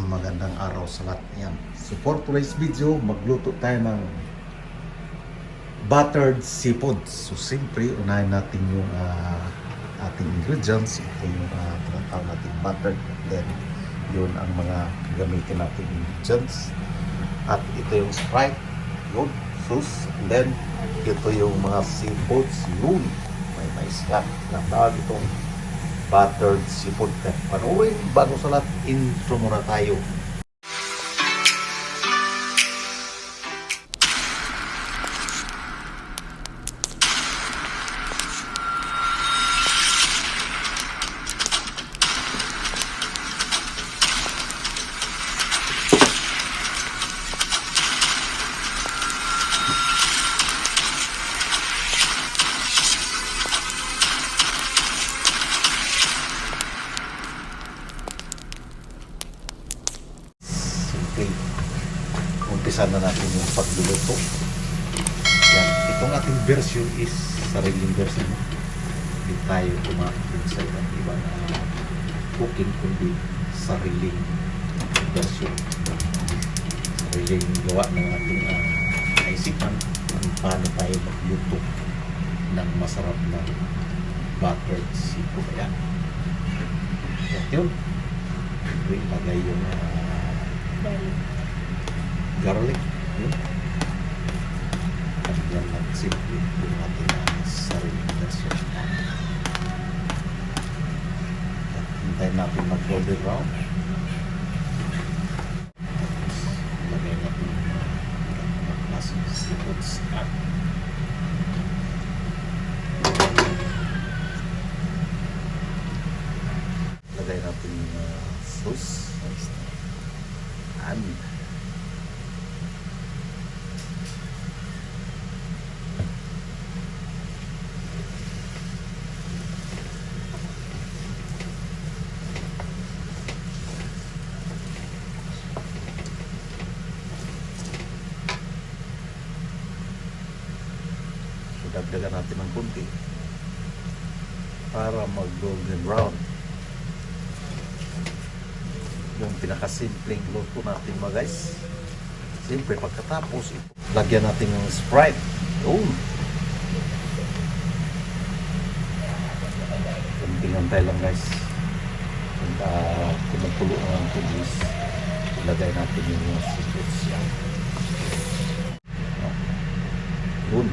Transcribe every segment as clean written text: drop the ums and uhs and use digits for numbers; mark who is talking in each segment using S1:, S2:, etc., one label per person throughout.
S1: magandang araw sa lahat. Yan. So for today's video, magluto tayo ng buttered seafood. So siyempre, unahin natin yung ating ingredients. Ito yung tinatawag natin buttered. Then, yun ang mga gamitin natin ingredients. At ito yung Sprite. Yun, sauce. And then, ito yung mga seafoods. Yun, may mais yan. Tawag itong buttered seafood. Panoorin, bago sa lahat, intro muna tayo. Umpisa na natin yung pagluluto. Yan. Itong ating version is sariling version. Hindi tayo umapit sa iba na cooking, kundi sariling version. Sariling gawa ng ating naisipan kung paano tayo magluto ng masarap na buttered seafood. Ayan. At yun. Ilagay yung garlic. Yun. At yan lang simple yung ating sariling version. At hintayin natin mag-golden brown. Tapos lagay natin mga klaseng seafoods at lagay natin sauce and dagdagan natin ng kunti para mag golden brown. Yung pinakasimpleng luto natin mga guys. Siyempre pagkatapos lagyan natin ng Sprite. Kunting tayo lang guys. Kung magtulo ang tubis, ilagay natin yung seafoods yan. Yun.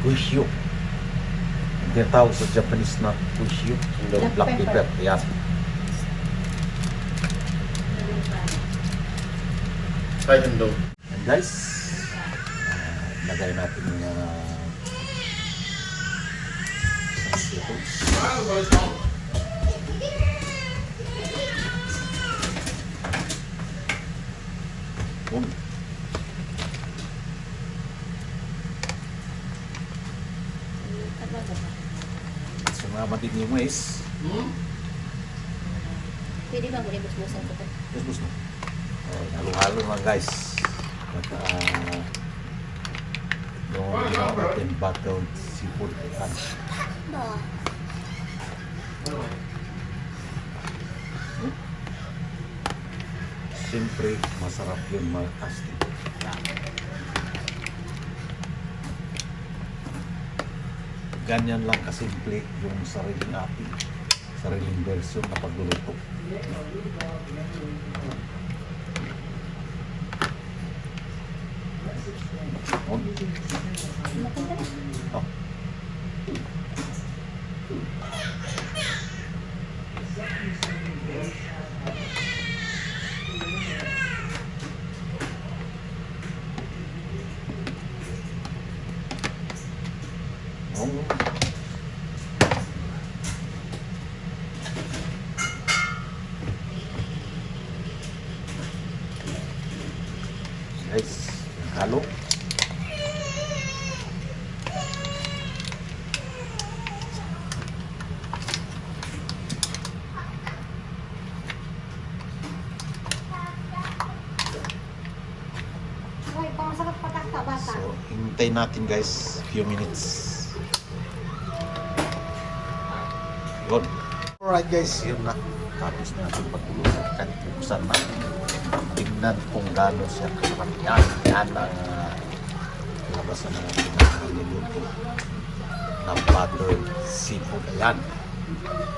S1: Pushyo. Yung tawag sa Japanese na pushyo. Black pepper. Yes. And guys, lagay natin yung seafoods. Sumama din yung mais.
S2: Pwede ba muli busbusan ko ito?
S1: Busbus na. Halo-halo lang guys. At yung ginawa natin buttered seafood.
S2: Ba?
S1: Siyempre, masarap yun mga asti. Ganyan lang kasimple yung sariling ating sariling version na pagluluto. Oh. Guys, halo.
S2: Ay, pamasarap pa ka bata.
S1: So, hintayin natin guys, few minutes. Good. Alright guys, yun na. Tapos na natin pagulusan. Kahit buksan na. Tingnan kung gano'n siya kasarap. Yan ang labasan na natin ang niluluto na buttered seafood. Ayan.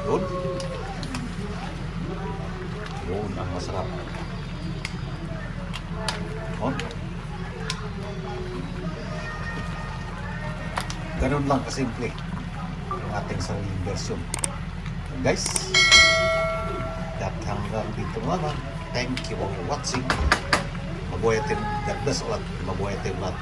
S1: Yun. Yun ang masarap. Oh. Ganun lang kasimple ang ating sariling version. Guys, that hanggang dito na lang. Thank you for watching. Mabuhay tayo. God bless all. Mabuhay tayo lahat.